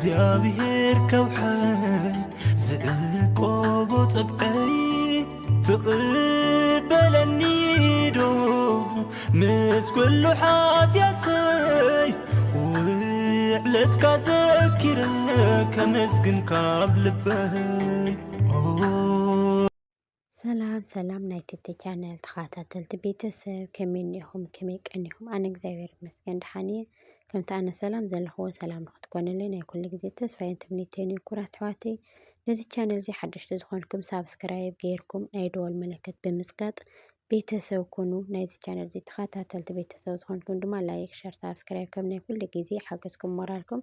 እግዚአብሔር ከውሓይ ዝዕቆቦ ፀብቀይ ትቕበለኒ ዶ ምስ ኩሉ ሓጢአተይ ውዕለትካ ዘኪረ ከመስግን ካብ ልበይ ሰላም ናይ ቲቲ ቻናል ተኸታተልቲ ቤተሰብ ከመይ ኢኹም ከመይ ቀኒኹም? ኣነ እግዚአብሔር ይመስገን ደሓን እየ። ከምቲ ኣነ ሰላም ዘለኹዎ ሰላም ንኽትኮኑልኝ ናይ ኩሉ ግዜ ተስፋዬን ትምኒተይን እዩ። ኩራት ኣሕዋተይ ነዚ ቻናል እዚ ሓደሽቲ ዝኾንኩም ሳብስክራይብ ገይርኩም ናይ ደወል ምልክት ብምስጋጥ ቤተሰብ ኩኑ። ናይዚ ቻናል እዚ ተኸታተልቲ ቤተሰብ ዝኾንኩም ድማ ላይክ፣ ሸር፣ ሳብስክራይብ ከም ናይ ኩሉ ግዜ ሓገዝኩም ሞራልኩም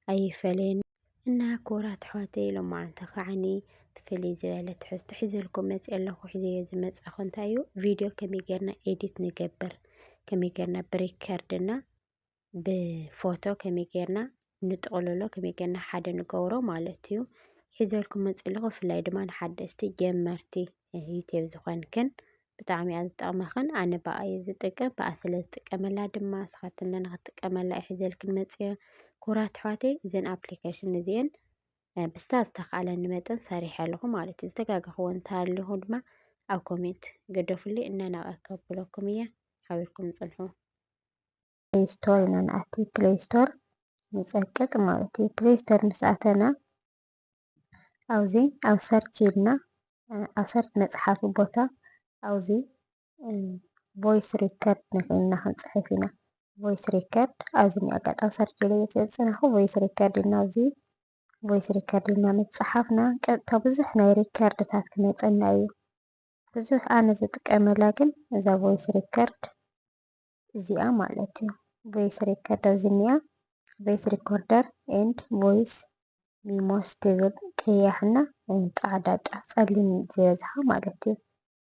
ኣይፈለየን እና ኩራት ኣሕዋተይ ሎማዓንቲ ከዓኒ ብፍልይ ዝበለ ትሕዝቶ ሒዘልኩም መፅእ ኣለኹ። ሒዘዮ ዝመፅእ እንታይ እዩ ቪድዮ ከመይ ጌርና ኤዲት ንገብር፣ ከመይ ጌርና ብሪከርድና ብፎቶ ከመይ ጌርና ንጥቕልሎ፣ ከመይ ጌርና ሓደ ንገብሮ ማለት እዩ ሒዘልኩም መፅእ ኣለኹ። ብፍላይ ድማ ንሓደስቲ ጀመርቲ ዩቲብ ዝኾንክን ብጣዕሚ እያ ዝጠቕመኽን። ኣነ በኣ እየ ዝጥቀም፣ በኣ ስለ ዝጥቀመላ ድማ ንስኻትኩ ንኽትጥቀመላ እየ ሒዘልክን መፅእ። ኩራት ኣሕዋተይ እዘን ኣፕሊኬሽን እዚአን ብስታ ዝተኻለኒ መጠን ሰሪሐ ኣለኹ ማለት እዩ። ዝተጋገኽዎ እንተሃለኹ ድማ ኣብ ኮሜንት ገደፉልኝ እና ናብኣ ከብለኩም እየ ሓቢርኩም ፅንሑ። ፕሌይ ስቶር ኢና ንኣቲ ፕሌይ ስቶር ንፀቅጥ ማለት እዩ። ፕሌይ ስቶር ምስ ኣተና ኣብዚ ኣብ ሰርች ኢልና ኣብ ሰርች መፅሓፊ ቦታ ኣብዚ ቮይስ ሪከርድ ንኽእልና ክንፅሕፍ ኢና። ቮይስ ሪከርድ ኣብዚ ኣጋጣሚ ሰርች ኢለ ዘፅናኹ ቮይስ ሪከርድ ኢና ኣብዚ ቮይስ ሪከርድ ኢልና ምፅሓፍና ቀጥታ ብዙሕ ናይ ሪከርድታት ክመፀና እዩ። ብዙሕ ኣነ ዝጥቀመላ ግን እዛ ቮይስ ሪከርድ እዚኣ ማለት እዩ። ቮይስ ሪከርድ ኣብዚ እኒኣ ቮይስ ሪኮርደር ኤንድ ቮይስ ሚሞስ ትብል ቀያሕና ፃዕዳ ፀሊም ዝበዝሓ ማለት እዩ።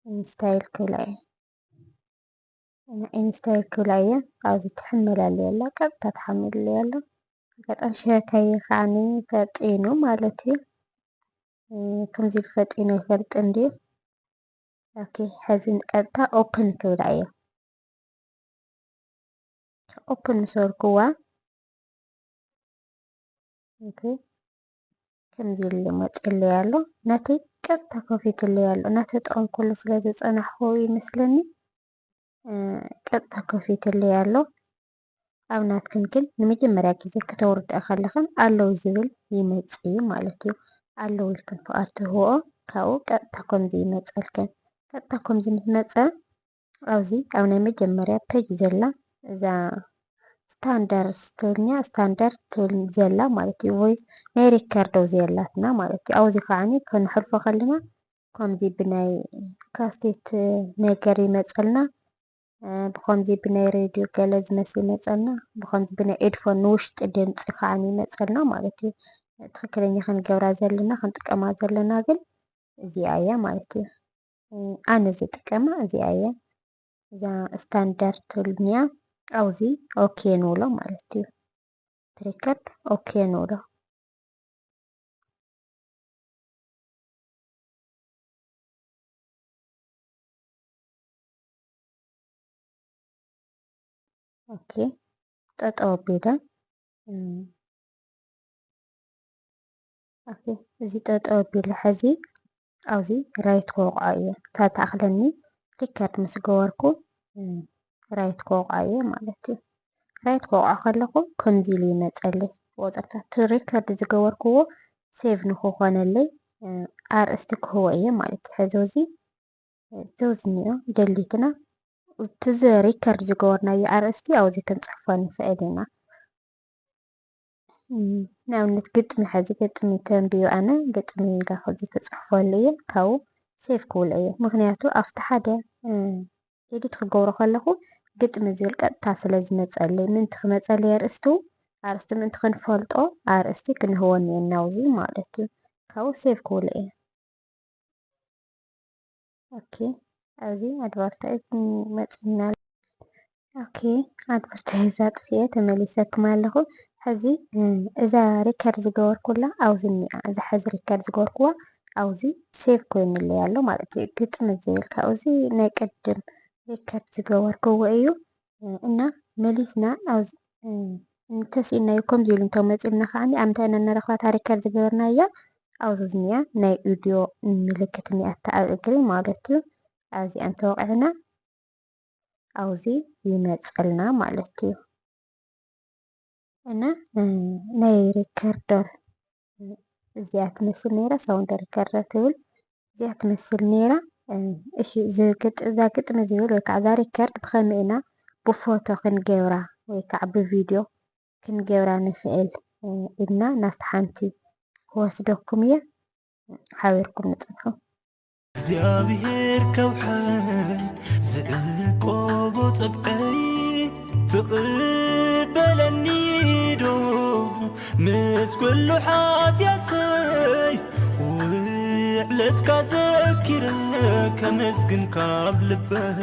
ኢንስታይል ክብላ እየ ኢንስታይል ክብላ እየ ኣብዚ ትሕመላለየ ኣላ ቀጥታ ትሓምልለይ ኣላ። በጣም ሸካይ ከዓኒ ፈጢኑ ማለት እዩ። ከምዚ ፈጢኑ ይፈልጥ እንዲ ኦኬ። ሕዚ ቀጥታ ኦፕን ክብላ እየ። ኦፕን ምስ በልክዋ ኦኬ ከምዚ ኢሉ መፅለይ ኣሎ። ናተይ ቀጥታ ከፊትለይ ኣሎ። እናተጠቐምኩ ኩሉ ስለ ዝፀናሕኩ ይመስለኒ ቀጥታ ከፊትለይ ኣሎ። ኣብ ናትክን ግን ንመጀመርያ ግዜ ክተውርድኣ ከለኽን ኣለው ዝብል ይመፅእ እዩ ማለት እዩ። ኣለው ኢልክን ፍቓድ ትህብኦ ካብኡ ቀጥታ ከምዚ ይመፀልክን። ቀጥታ ከምዚ ምስ መፀ ኣብዚ ኣብ ናይ መጀመርያ ፔጅ ዘላ እዛ ስታንዳርድ ትብልኛ ስታንዳርድ ትብል ዘላ ማለት እዩ። ቮይስ ናይ ሪከርድ ኣውዚአላትና ማለት እዩ። ኣብዚ ከዓኒ ከንሕልፎ ከለና ከምዚ ብናይ ካስቴት ነገር ይመፀልና፣ ብከምዚ ብናይ ሬድዮ ገለ ዝመስል ይመፀልና፣ ብከምዚ ብናይ ኤድፎን ንውሽጢ ድምፂ ከዓኒ ይመፀልና ማለት እዩ። ትክክለኛ ክንገብራ ዘለና ክንጥቀማ ዘለና ግን እዚኣ እያ ማለት እዩ። ኣነ ዝጥቀማ እዚኣ እያ። እዛ ስታንዳርድ ትብልኛ ኣብዚ ኦኬ ንብሎ ማለት እዩ። ሪከርድ ኦኬ ንብሎ። ኦኬ ጠጠው ኣቢለ ኦኬ እዚ ጠጠው ኣቢለ ሕዚ ኣብዚ ራይት ክወቅዖ እየ ታተኣኽለኒ ሪከርድ ምስ ገበርኩ ራይት ክወቅዖ እየ ማለት እዩ። ራይት ክወቅዖ ከለኹ ከምዚ ኢሉ ይመፀለይ ቁፅርታት ሪከርድ ዝገበርክዎ ሴቭ ንክኾነለይ ኣርእስቲ ክህቦ እየ ማለት እዩ። ሕዚ እዚ እኒኦ ደሊትና እቲ ሪከርድ ዝገበርናዮ ኣርእስቲ ኣብዚ ክንፅሕፎ ንኽእል ኢና። ንኣብነት ግጥሚ ሕዚ ግጥሚ ተንብዮ ኣነ ግጥሚ ኢለ ከዚ ክፅሕፈሉ እየ ካብኡ ሴቭ ክብሎ እየ። ምክንያቱ ኣብቲ ሓደ ኤዲት ክገብሮ ከለኹ ግጥሚ ዝብል ቀጥታ ስለ ዝመፀለይ ምንቲ ክመፀለይ ኣርእስቱ ምንቲ ክንፈልጦ ኣርእስቲ ክንህቦ እኒአና ኣብዚ ማለት እዩ። ካብኡ ሴቭ ክብሎ እየ። ኦኬ ኣብዚ ኣድቨርታይዝ መፂና ኦኬ ኣድቨርታይዝ ኣጥፍየ ተመሊሰክም ኣለኹ። ሕዚ እዛ ሪከርድ ዝገበርኩላ ኣብዚ እኒኣ እዛ ሕዚ ሪከርድ ዝገበርክዋ ኣብዚ ሴቭ ኮይኑለይ ኣሎ ማለት እዩ። ግጥሚ ዝብል ካብዚ ናይ ቅድም ሪከርድ ዝገበርክዎ እዩ እና መሊስና እንተስኢናዮ ከምዚ ኢሉ እንተመፂኡልና ከዓኒ ኣብ ምንታይ ኢና ንረኽባ ታሪከር ዝገበርናያ ኣብዚ ዝኒኣ ናይ ኦድዮ ምልክት እኒኣታ ኣብ እግሪ ማለት እዩ። ኣብዚኣ እንተወቂዕና ኣብዚ ይመፀልና ማለት እዩ። እና ናይ ሪከርደር እዚኣ ትመስል ነይራ ሳውንድ ሪከርደር ትብል እዚኣ ትመስል ነይራ። እሺ እዛ ግጥሚ ዝብል ወይ ከዓ እዛ ሪከርድ ብኸመይ ኢና ብፎቶ ክንገብራ ወይ ከዓ ብቪድዮ ክንገብራ ንኽእል ኢልና ናብቲ ሓንቲ ክወስደኩም እየ ሓቢርኩም ንፅንሑ። እግዚኣብሔር ከውሕይ ዝዕቆቦ ፀብዐይ ትቕበለኒ ዶ ምስ ኩሉ ሓጢአተይ ውዕለትካ ዘኪረ ከመስግን ካብ ልበይ።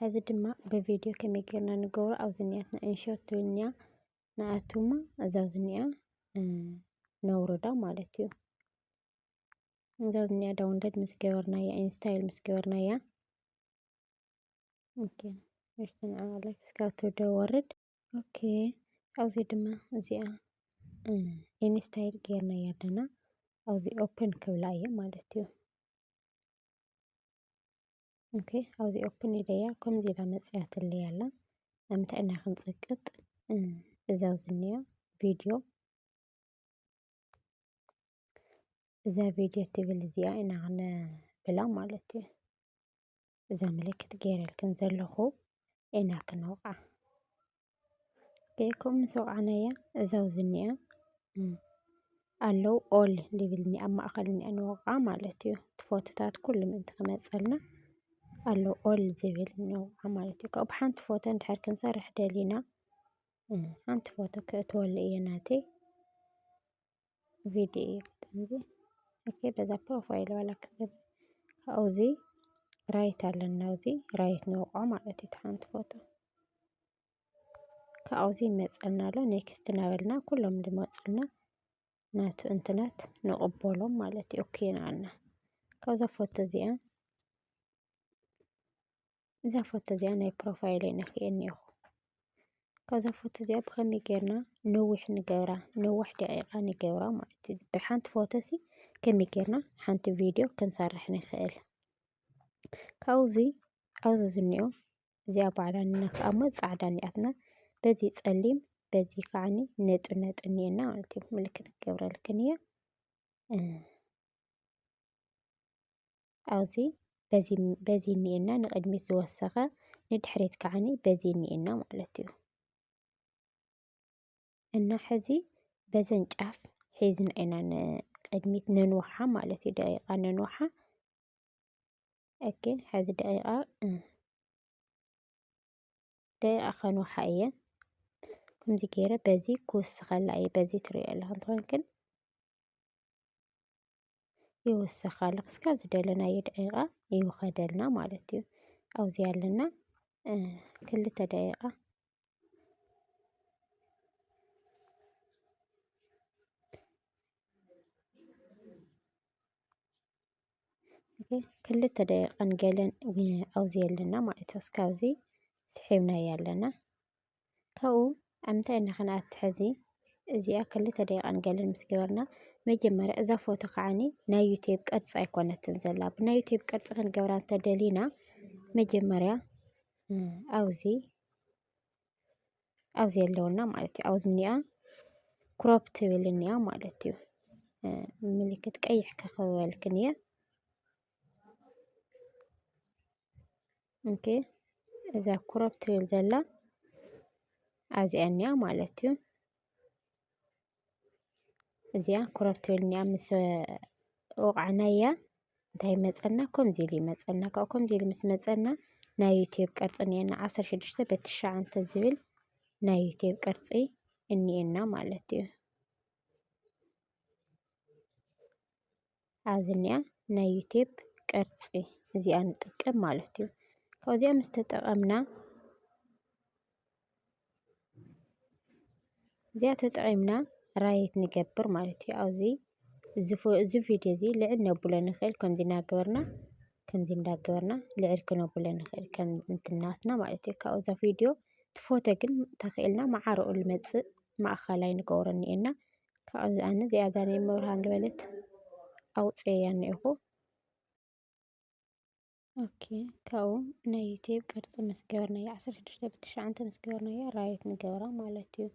ሕዚ ድማ ብቪድዮ ከመይ ጌርና ንገብሮ ኣብ ዝኒኣትና እንሾት ትብልኛ ንኣቱማ እዛ ዝኒኣ ነውርዳ ማለት እዩ። እዛ ዝኒኣ ዳውንሎድ ምስ ገበርናያ ኢንስታይል ምስ ገበርናያ ኦኬ እርትንዓለ ክስካብ ትወደ ወርድ ኦኬ። ኣብዚ ድማ እዚኣ ኢንስታይል ጌርናያ ኣለና ኣብዚ ኦፕን ክብላ እየ ማለት እዩ። ኦኬ ኣብዚ ኦፕን ኢለያ ከምዚ ኢላ መፅያ ትለያ ኣላ። ኣብ ምንታይ ኢና ክንፅቅጥ እዛ ዝኒኣ ቪድዮ እዛ ቪድዮ ትብል እዚኣ ኢና ክንብላ ማለት እዩ። እዛ ምልክት ገይረልክን ዘለኹ ኢና ክነውቃ ከምኡ ምስ ወቃዕናያ እዛው ዝኒኣ ኣለው ኦል ልብል ኣብ ማእኸል እኒኣ ንወቃ ማለት እዩ። እቲ ፎቶታት ኩሉ ምእንቲ ክመፀልና ኣለው ኦል ዝብል ንወቃ ማለት እዩ። ካብኡ ብሓንቲ ፎቶ እንድሕር ክንሰርሕ ደሊና ሓንቲ ፎቶ ክእትወሉ እየ ናተይ ቪድዮ እዩ ገጠምዚ ኦኬ። በዛ ፕሮፋይል ዋላ ክገብ ካብዚ ራይት ኣለና ኣብዚ ራይት ንወቃ ማለት እዩ። ሓንቲ ፎቶ ካብዚ ይመፀልና ኣሎ ኔክስት እናበልና ኩሎም ዝመፁልና ናቱ እንትናት ንቕበሎም ማለት እዩ። ኦኬ ንኣልና ካብዛ ፎቶ እዚኣ እዛ ፎቶ እዚኣ ናይ ፕሮፋይለይ ነኽእየ እኒኹ። ካብዛ ፎቶ እዚኣ ብኸመይ ጌርና ነዊሕ ንገብራ ነዋሕ ደቂቓ ንገብራ ማለት እዩ። ብሓንቲ ፎቶ ሲ ከመይ ጌርና ሓንቲ ቪድዮ ክንሰርሕ ንኽእል ካብዚ ኣብዚ ዝኒኦ እዚኣ ባዕላ ንኽኣሞት ፃዕዳ እኒኣትና በዚ ፀሊም በዚ ከዓኒ ነጡ ነጡ እኒአና ማለት እዩ። ምልክት ክገብረልክን እየ ኣብዚ በዚ እኒአና ንቅድሚት ዝወሰኸ ንድሕሪት ከዓኒ በዚ እኒአና ማለት እዩ። እና ሕዚ በዘን ጫፍ ሒዝና ኢና ንቅድሚት ነንውሓ ማለት እዩ። ደቂቓ ነንውሓ ኦኬ። ሕዚ ደቂቓ ከንውሓ እየ ከምዚ ገይረ በዚ ክውስኸላ እየ በዚ ትሪኦ ኣለኹ እንትኮንክን ይውስኻላ ክስካብ ዝደለናዮ ደቂቓ ይውኸደልና ማለት እዩ። ኣብዚ ኣለና 2 ደቂቓ ክልተ ደቂቓን ገለን ኣብዚ ኣለና ማለት እዩ። እስካብዚ ስሒብናዮ ኣለና ካብኡ ኣብ ምንታይ ኢና ክንኣቱ ሕዚ እዚኣ 2 ደቂቓን ገለን ምስ ገበርና መጀመርያ እዛ ፎቶ ከዓኒ ናይ ዩቲብ ቅርፂ ኣይኮነትን ዘላ ብናይ ዩቲብ ቅርፂ ክንገብራ እንተደሊና መጀመርያ ኣብዚ ኣለውና ማለት እዩ። ኣብዚ እኒኣ ክሮፕ ትብል እኒኣ ማለት እዩ። ምልክት ቀይሕ ከኽበልክን እየ ኦኬ። እዛ ክሮፕ ትብል ዘላ ኣብዚኣ እኒኣ ማለት እዩ። እዚኣ ክሮፕ ትብል እኒኣ ምስ ወቃዕናያ እንታይ መፀና ከምዚ ኢሉ ይመፀና። ካብኡ ከምዚ ኢሉ ምስ መፀና ናይ ዩቲብ ቅርፂ እኒአና 16:9 ዝብል ናይ ዩቲብ ቅርፂ እኒአና ማለት እዩ። ኣብዚ እኒኣ ናይ ዩቲብ ቅርፂ እዚኣ ንጥቀም ማለት እዩ። ካብዚኣ ምስ ተጠቐምና እዚኣ ተጠቒምና ራይት ንገብር ማለት እዩ። ኣብዚ እዚ ቪድዮ እዚ ልዕል ነብሎ ንኽእል ከምዚ እንዳገበርና ልዕል ክነብሎ ንኽእል ከም እንትናትና ማለት እዩ። ካብኡ እዛ ቪድዮ ፎቶ ግን ተኽኢልና ማዓርኡ ልመጽእ ማእኸላይ ንገብሮ እኒአና ካብዚ ኣነ እዚኣ ዛነይ መብርሃን ዝበለት ኣውፅአያ እኒአኹ። ኦኬ ካብኡ ናይ ዩቲብ ቅርፂ ምስ ገበርናያ 16/9 ምስ ገበርናያ ራይት ንገብራ ማለት እዩ።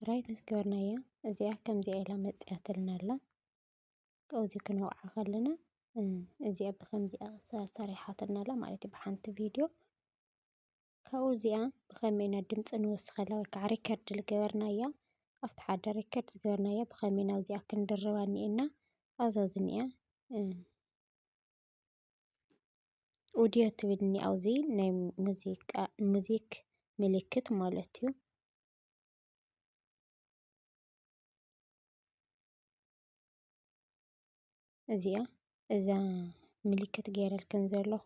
ራይት ምስ ገበርናያ እዚኣ ከምዚኣ ኢላ መፅያትልና ኣላ። ካብዚ ክንወቅዓ ከለና እዚኣ ብከምዚኣ ሰሪሓትና ኣላ ማለት እዩ ብሓንቲ ቪድዮ። ካብኡ እዚኣ ብከመይ ኢና ድምፂ ንውስኸላ ወይ ከዓ ሪከርድ ዝገበርናያ ኣብቲ ሓደ ሪከርድ ዝገበርናያ ብከመይ ናብዚኣ ክንድርባ እኒአና ኣብዛ ዝኒኣ ኦድዮ ትብል እኒኣ ኣብዚ ናይ ሙዚክ ምልክት ማለት እዩ። እዚኣ እዛ ምልክት ገይረልክን ዘለኹ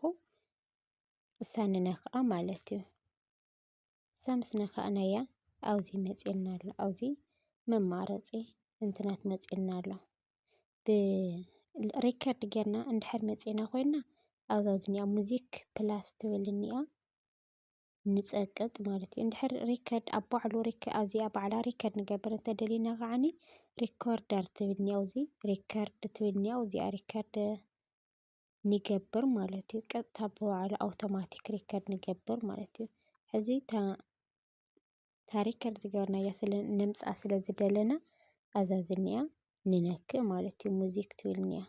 እሳ ንነኽኣ ማለት እዩ። እሳ ምስ ነኻእናያ ኣብዚ መፂልና ኣሎ። ኣብዚ መማረፂ እንትናት መፂልና ኣሎ። ብሪከርድ ጌርና እንድሕር መፂና ኮይና ኣብዛ ዝኒኣ ሙዚክ ፕላስ ትብል እኒኣ ንፀቅጥ ማለት እዩ። እንድሕር ሪከርድ ኣብ ባዕሉ ኣብዚኣ ባዕላ ሪከርድ ንገብር እንተደሊና ከዓኒ ሪኮርደር ትብል እኒኣ ኣብዚ ሪከርድ ትብል እኒኣ እዚኣ ሪከርድ ንገብር ማለት እዩ። ቀጥታ ብባዕሉ ኣውቶማቲክ ሪከርድ ንገብር ማለት እዩ። ሕዚ እታ ሪከርድ ዝገበርናያ ነምፅኣ ስለ ዝደለና ኣብዛ ዝኒኣ ንነክእ ማለት እዩ። ሙዚክ ትብል እኒኣ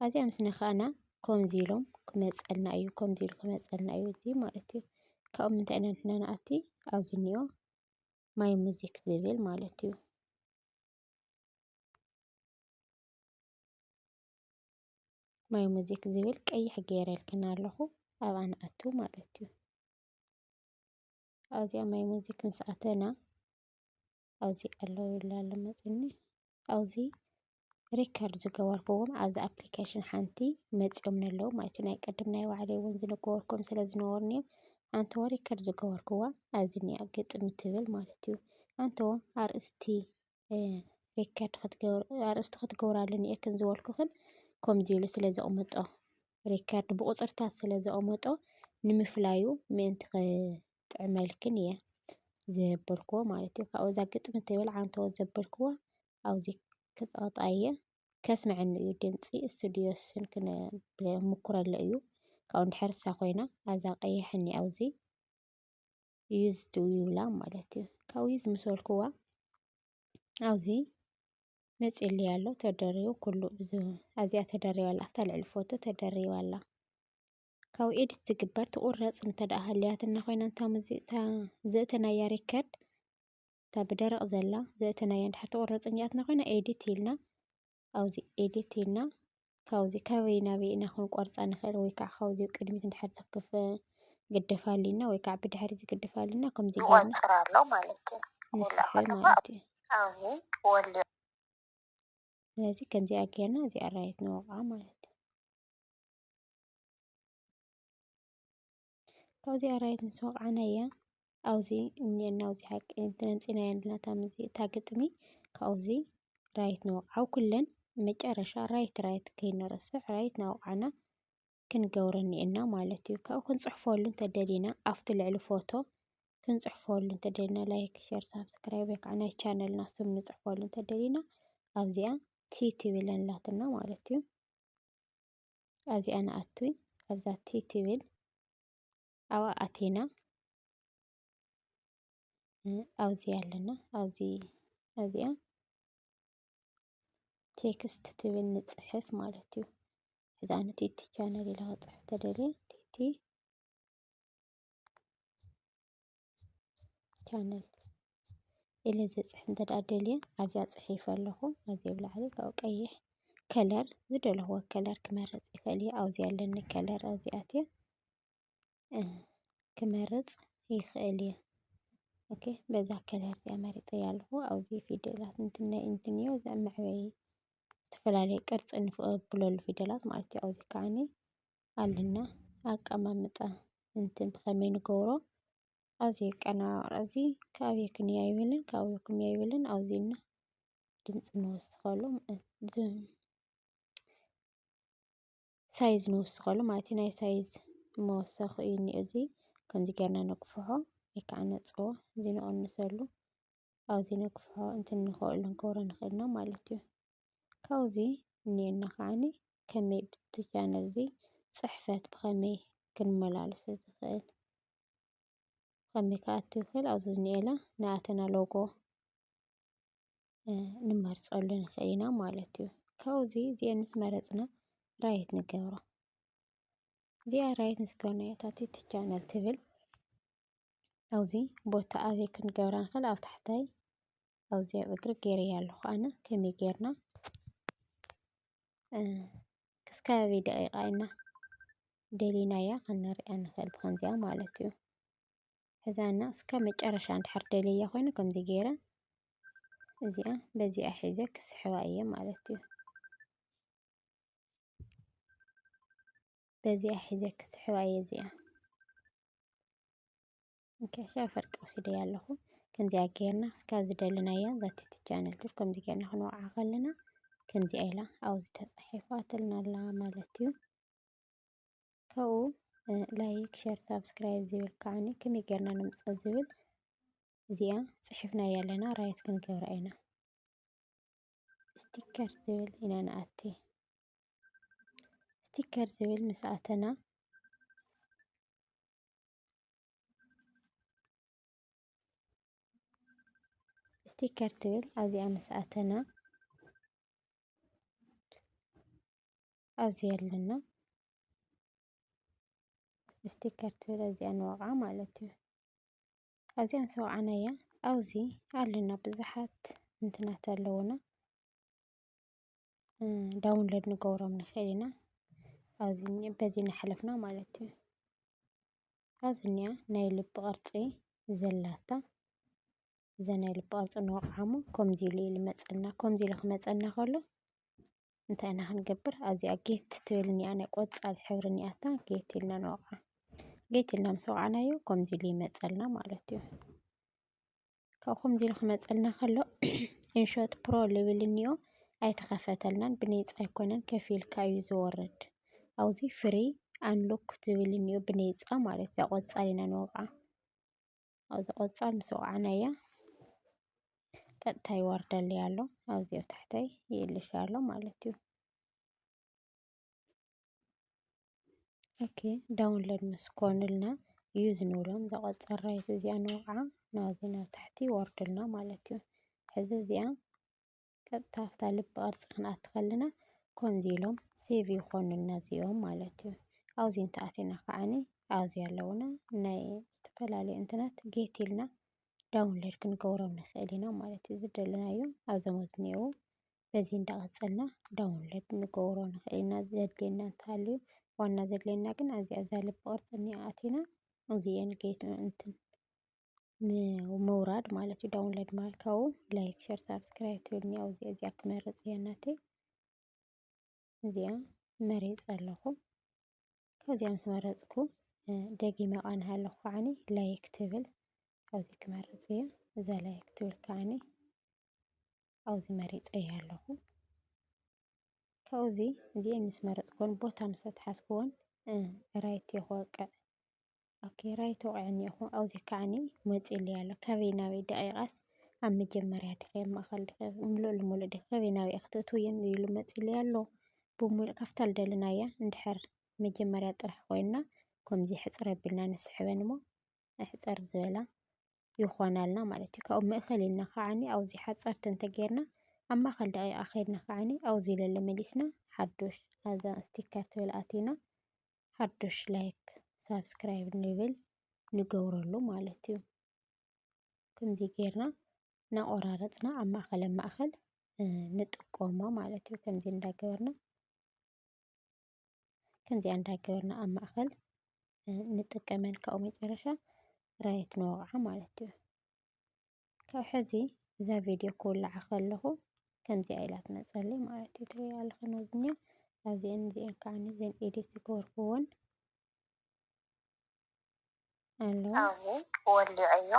ኣዚኣ ምስ ነኻእና ከምዚ ኢሎም ክመፀልና እዩ። ከምዚ ኢሉ ክመፀልና እዩ እዚ ማለት እዩ። ካብኡ ምንታይ ኢና ንሕና ንኣቲ ኣብዚ እኒኦ ማይ ሙዚክ ዝብል ማለት እዩ። ማይ ሙዚክ ዝብል ቀይሕ ገይረልክና ኣለኹ ኣብኣ ንኣቱ ማለት እዩ። ኣብዚኣ ማይ ሙዚክ ምስ ኣተና ኣብዚ ኣለዉ ኢሉ ኣሎ መፂኒ ኣብዚ ሪከርድ ዝገበርክዎም ኣብዚ ኣፕሊኬሽን ሓንቲ መፂኦም ኣለዉ ማለት እዩ። ናይ ቀደም ናይ ባዕለይ እውን ዝገበርክዎም ስለ ዝነበሩ እኒኦም ኣንተዎ ሪከርድ ዝገበርክዋ ኣብዚ እኒኣ ግጥም ትብል ማለት እዩ። ኣንተዎ ኣርእስቲ ሪከርድ ኣርእስቲ ክትገብራሉ እኒአክን ዝበልኩኽን ከምዚ ኢሉ ስለ ዘቕምጦ ሪከርድ ብቁፅርታት ስለ ዘቐመጦ ንምፍላዩ ምእንቲ ክጥዕመልክን እየ ዘበልክዎ ማለት እዩ። ካብኡ እዛ ግጥም ትብል ዓንተዎ ዘበልክዋ ኣብዚ ክፀቕጣ እየ ከስምዐኒ እዩ ድምፂ ስቱድዮስን ክምኩረለ እዩ። ካብኡ እንድሕር እሳ ኮይና ኣብዛ ቀይሕ እኒኣ ኣብዚ ዩዝ ቱ ይብላ ማለት እዩ። ካብኡ ዩዝ ምስ በልክዋ ኣብዚ መፂልይ ኣሎ ተደሪቡ ኩሉ ኣብዚኣ ተደሪባ ኣላ ኣብታ ልዕሊ ፎቶ ተደሪባ ኣላ። ካብኡ ኤዲት ዝግበር ትቁረፅ እንተደኣ ሃልያትና ኮይና እታ ዘእተናያ ሪከርድ እታ ብደረቕ ዘላ ዘእተናያ እንድሕር ትቁረፅ እኒኣትና ኮይና ኤዲት ኢልና ኣብዚ ኤዲት ኢልና ካብዚ ካበይ ናበይ ኢና ክንቆርፃ ንኽእል ወይ ከዓ ካብዚ ቅድሚት እንድሕር ዝግደፍ ሃሊና ወይ ከዓ ብድሕሪ ዝግደፍ ሃሊና ከምዚ ጌርና ይቆፅር ኣሎ ማለት እዩ ንስሕብ ማለት እዩ። ስለዚ ከምዚኣ ጌርና እዚኣ ራይት ንወቕዓ ማለት እዩ። ካብዚኣ ራይት ምስ ወቕዓናያ ኣብዚ እኒአና ኣብዚ ሓቂ ነምፂናያ ዘለና እታ ግጥሚ ካብዚ ራይት ንወቕዓ ኩለን መጨረሻ ራይት ከይንርስዕ ራይት ናውቕዓና ክንገብሮ እኒአና ማለት እዩ። ካብኡ ክንፅሕፈሉ እንተደሊና ኣብቲ ልዕሊ ፎቶ ክንፅሕፈሉ እንተደሊና ላይክ ሸር ሳብስክራይብ ወይ ከዓ ናይ ቻነልና ስም ንፅሕፈሉ እንተደሊና ኣብዚኣ ቲ ትብል ኣላትና ማለት እዩ። ኣብዚኣ ንኣቱ ኣብዛ ቲ ትብል ኣብኣ ኣቲና ኣብዚ ኣለና ኣብዚ እዚኣ ቴክስት ትብል ንፅሕፍ ማለት እዩ። እዛ ኣነ ቲቲ ቻነል ኢለ ክፅሕፍ ተደልየ ቲቲ ቻነል ኢለ ዘፅሕፍ እንተደኣ ደልየ ኣብዚኣ ፅሒፈ ኣለኹ ኣብዚ ብላዕሊ ካብኡ ቀይሕ ከለር ዝደለኽዎ ከለር ክመርፅ ይኽእል እየ። ኣብዚ ኣለኒ ከለር ኣብዚ ኣትየ ክመርፅ ይኽእል እየ። ኦኬ በዛ ከለር እዚኣ መሪፀያ ኣለኹ። ኣብዚ ፊደላት እንትንዮ መዕበይ ዝተፈላለየ ቅርፂ ንፍለሉ ፊደላት ማለት እዩ። ኣብዚ ከዓኒ ኣለና ኣቀማምጣ ብኸመይ ንገብሮ ኣዝዩ ኣቀነባብራ እዚ ካበየክን እያ ይብልን ካበየኩም እያ ይብልን ኣውዚና ድምፂ ንወስኸሉ ሳይዝ ንወስኸሉ ማለት እዩ። ናይ ሳይዝ መወሰኺ እዩ እኒኦ እዚ ከምዚ ጌርና ነግፍሖ ወይ ከዓ ነፅቦ እዚ ንቕንሰሉ ኣብዚ ነግፍሖ እንትን ንኽእል ንገብሮ ንኽእልና ማለት እዩ። ካብዚ እኒአና ከዓኒ ከመይ ብቲ ቻነል እዚ ፅሕፈት ብኸመይ ክንመላለሶ ዝኽእል ከመይ ክኣቱ ይኽእል ኣብዚ ዝኒኤላ ንኣተና ሎጎ ንመርፀሉ ንኽእል ኢና ማለት እዩ። ካብዚ እዚአን ምስ መረፅና ራይት ንገብሮ። እዚኣ ራይት ምስ ገበርናያ እታ ቲቲ ቻነል ትብል ኣብዚ ቦታ ኣበይ ክንገብራ ንኽእል ኣብ ታሕታይ ኣብዚ ኣብ እግሪ ገይረያ ኣለኹ ኣነ ከመይ ጌርና ክሳብ ኣበይ ደቂቓ ኢና ደሊናያ ክንሪኣ ንኽእል ብከምዚኣ ማለት እዩ። ሕዛና እስካብ መጨረሻ እንድሕር ደልያ ኮይኑ ከምዚ ገይረ እዚኣ በዚኣ ሒዘ ክስሕባ እየ ማለት እዩ። በዚኣ ሒዘ ክስሕባ እየ እዚኣ እንከሻ ፈርቂ ወሲደያ ኣለኹ። ከምዚኣ ጌርና እስካብ ዝደለናያ ዛቲቲ ቻነል ድር ከምዚ ጌርና ክንወቅዓ ከለና ከምዚኣ ኢላ ኣብዚ ተፃሒፋ ትልና ኣላ ማለት እዩ። ካብኡ ላይክ ሸር ሳብስክራይብ ዝብል ከዓኒ ከመይ ጌርና ንምፅእ ዝብል እዚኣ ፅሒፍናያ ኣለና ራይት ክንገብራ ኢና። ስቲከር ዝብል ኢና ንኣቱ ስቲከር ዝብል ምስ ኣተና ስቲከር ትብል ኣብዚኣ ምስ ኣተና ኣብዚ ኣለና ስቲከር ትብል እዚኣ ንወቅዓ ማለት እዩ። ኣብዚኣ ምስ ወቅዓናያ ኣብዚ ኣለና ብዙሓት እንትናት ኣለውና ዳውንሎድ ንገብሮም ንኽእል ኢና ኣብዚ በዚ እናሕለፍና ማለት እዩ። ኣብዚ እኒኣ ናይ ልቢ ቅርፂ ዘላታ እዛ ናይ ልቢ ቅርፂ ንወቅዓሞ ከምዚ ኢሉ እዩ ዝመፀልና። ከምዚ ኢሉ ክመፀልና ከሎ እንታይ ኢና ክንገብር ኣብዚኣ ጌት ትብል እኒኣ ናይ ቆፃል ሕብሪ እኒኣታ ጌት ኢልና ንወቅዓ። ጌት ኢልና ምስ ወቅዓናዮ ከምዚ ኢሉ ይመፀልና ማለት እዩ። ካብ ከምዚ ኢሉ ክመፀልና ከሎ ኢንሾት ፕሮ ልብል እኒኦ ኣይተኸፈተልናን ብነፃ ኣይኮነን ከፊልካ እዩ ዝወርድ። ኣብዚ ፍሪ ኣንሎክ ዝብል እኒኦ ብነፃ ማለት እዛ ቆፃል ኢና ንወቅዓ። ኣብዚ ቆፃል ምስ ወቅዓናያ ቀጥታ ይወርደልያ ኣሎ ኣብዚ ኣብ ታሕታይ ይእልሻ ኣሎ ማለት እዩ። ኦኬ ዳውንሎድ ምስ ኮኑልና ዩዝ ንብሎም እዛ ቆፃል ራይት እዚኣ ንወቅዓ ናብዚ ናብ ታሕቲ ይወርደልና ማለት እዩ። ሕዚ እዚኣ ቀጥታ ኣብታ ልቢ ቅርፂ ክንኣቱ ከለና ከምዚ ኢሎም ሴቭ ይኮኑልና እዚኦም ማለት እዩ። ኣብዚ እንተኣቲና ከዓኒ ኣብዚ ኣለውና ናይ ዝተፈላለዩ እንትናት ጌት ኢልና ዳውንሎድ ክንገብሮም ንኽእል ኢና ማለት እዩ። ዝደለናዮ ኣብዞም ዝኒአው በዚ እንዳቀፀልና ዳውንሎድ ንገብሮ ንኽእል ኢና ዘድልየና እንተሃልዩ። ዋና ዘድልየና ግን ኣብዚኣ እዛ ልቢ ቅርፂ እኒኣ ኣቲና እዚአን ጌት እንትን ምውራድ ማለት እዩ። ዳውንሎድ ማለት ካብኡ ላይክ ሸር ሳብስክራይብ ትብል እኒኣ እዚኣ ክመርፅ እያ ናተይ እዚኣ መሪፀ ኣለኹ። ካብዚኣ ምስ መረፅኩ ደጊመ ቃንሃ ኣለኹ ከዓኒ ላይክ ትብል ኣብዚ ክመርፅ እየ። እዛ ላይክ ትብል ከዓኒ ኣብዚ መሪፀ እየ ኣለኹ። ካብዚ እዚአን ምስ መረፅኩን ቦታ ምስ ኣትሓዝክዎን ራይት ይክወቅዕ። ኦኬ ራይት ወቂዑ እኒአኹ ኣብዚ ከዓኒ መፂልያ ኣሎ ካበይ ናበይ ደቂቃስ ኣብ መጀመርያ ድኸ ኣብ ማእኸል ድኸ ሙሉእ ልሙሉእ ድኸ ከበይ ናበይ ክትእትው እየ ኢሉ መፂልያ ኣሎ። ብሙሉእ ካብታ ልደለናያ እንድሕር መጀመርያ ጥራሕ ኮይንና ከምዚ ሕፅር ኣቢልና ንስሕበን እሞ ሕፅር ዝበላ ይኾናልና ማለት እዩ። ካብኡ ማእኸል ኢልና ከዓኒ ኣብዚ ሓፀርቲ እንተጌርና ኣብ ማእኸል ደቂቓ ከይድና ከዓኒ ኣብዚ ለለ መሊስና ሓዱሽ ኣዛ ስቲከር ትብል ኣቲና ሓዱሽ ላይክ ሳብስክራይብ ንብል ንገብረሉ ማለት እዩ። ከምዚ ጌርና እናቆራረፅና ኣብ ማእኸል ንጥቀሞ ማለት እዩ። ከምዚኣ እንዳገበርና ኣብ ማእኸል ንጥቀመን ካብኡ መጨረሻ ራይት ንወቅዓ ማለት እዩ። ካብ ሕዚ እዛ ቪድዮ ክውላዕ ከለኹ ከምዚኣ ኢላ ትመፀለይ ማለት እዩ። ትሪእያ ኣለኹ ነዚኛ ኣብዚአን እዚአን ከዓኒ እዘን ኤዲት ዝገበርክዎን ኣለዋ ወሊዐዮ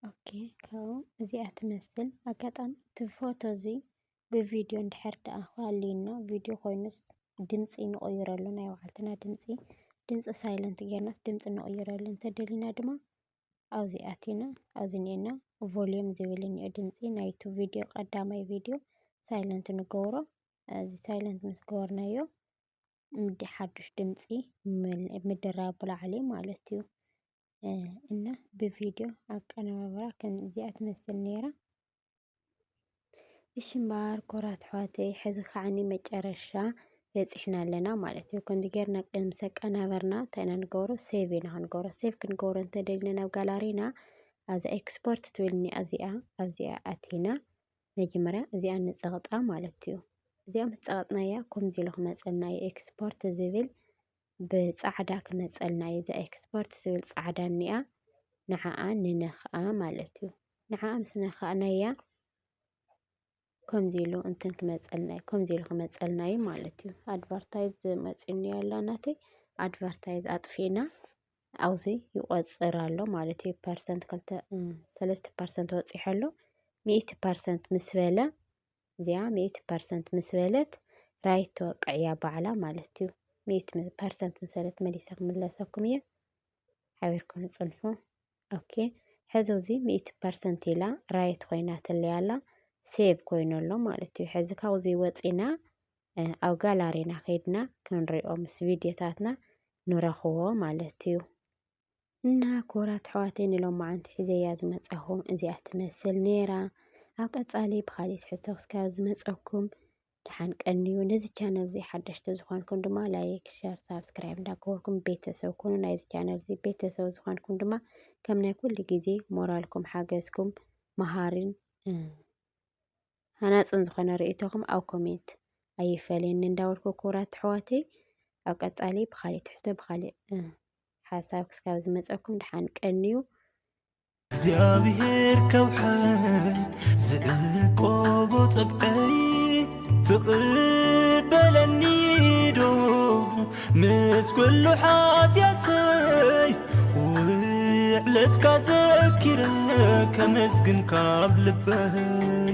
ኦኬ ካብኡ እዚኣ ትመስል ኣጋጣሚ እቲ ፎቶ እዚ ብቪድዮ እንድሕር ደኣ ሃልዩና ቪድዮ ኮይኑስ ድምፂ ንቅይረሉ ናይ ባዕልትና ድምፂ ድምፂ ሳይለንት ጌርናት ድምፂ ነቕይረለን ተደሊና ድማ ኣብዚ ኣቲና ኣብዚ ኔና ቮሊዩም ዝብል እኒኦ ድምፂ ናይቲ ቪድዮ ቀዳማይ ቪድዮ ሳይለንት ንገብሮ። እዚ ሳይለንት ምስ ገበርናዮ ሓዱሽ ድምፂ ምድራብ ብላዕሊ ማለት እዩ። እና ብቪድዮ ኣቀነባብራ ከምዚኣ ትመስል ነይራ። እሺ እምበር ኮራት ኣሕዋተይ ሕዚ ከዓኒ መጨረሻ በፂሕና ኣለና ማለት እዩ። ከምዚ ጌርና ምስ ኣቀናበርና እንታይ ኢና ንገብሮ ሴቭ ኢና ክንገብሮ። ሴቭ ክንገብሮ እንተደሊና ናብ ጋላሪና ኣብዛ ኤክስፖርት ትብል እኒኣ ኣብዚኣ ኣቲና መጀመርያ እዚኣ ንፀቕጣ ማለት እዩ። እዚኣ ምስ ፀቐጥናያ ከምዚ ኢሉ ክመፀልና እዩ ኤክስፖርት ዝብል ብፃዕዳ ክመፀልና እዩ። እዛ ኤክስፖርት ዝብል ፃዕዳ እኒኣ ንዓኣ ንነኽኣ ማለት እዩ። ንዓኣ ምስ ነኻእናያ ከምዚ ኢሉ እንትን ክመፀልና እዩ ከምዚ ኢሉ ክመፀልና እዩ ማለት እዩ። ኣድቨርታይዝ መፂኒ ኣላ ናተይ ኣድቨርታይዝ ኣጥፊና ኣብዚ ይቆፅር ኣሎ ማለት እዩ። ፐርሰንት 3% ወፂሑ ኣሎ 100% ምስ በለ እዚኣ 100% ምስ በለት ራይት ተወቅዕያ ባዕላ ማለት እዩ። 100% ምስ በለት መሊሳ ክምለሰኩም እየ ሓቢርኩም ንፅንሑ። ኦኬ ሕዚ እዚ 100% ኢላ ራይት ኮይናትለያ ኣላ ሴቭ ኮይኑ ኣሎ ማለት እዩ። ሕዚ ካብዚ ወፂና ኣብ ጋላሪና ከይድና ክንሪኦ ምስ ቪድዮታትና ንረኽቦ ማለት እዩ። እና ክቡራት ኣሕዋተይ ንሎማዓንቲ ሒዘያ ዝመፀኹ እዚኣ ትመስል ነይራ። ኣብ ቀፃሊ ብካሊእ ትሕዝቶ ክሳብ ዝመፀኩም ድሓን ቀኒዩ። ነዚ ቻነል እዚ ሓደሽቲ ዝኾንኩም ድማ ላይክ ሸር ሳብስክራይብ እንዳገበርኩም ቤተሰብ ኩኑ። ናይዚ ቻነል እዚ ቤተሰብ ዝኾንኩም ድማ ከም ናይ ኩሉ ግዜ ሞራልኩም ሓገዝኩም መሃሪን ሃናፅን ዝኾነ ርእቶኹም ኣብ ኮሜንት ኣይፈለየኒ እንዳበልኩ ክቡራት ኣሕዋተይ ኣብ ቀፃሊ ብካሊእ ትሕዝቶ ብካሊእ ሓሳብ ክሳብ ዝመፀኩም ድሓን ቀኒዩ። እግዚአብሔር ከውሕን ዝዕቆቦ ፀብዐይ ትቕበለኒ ዶ ምስ ኩሉ ሓጢአተይ ውዕለትካ ዘኪረ ከመስግን ካብ ልበይ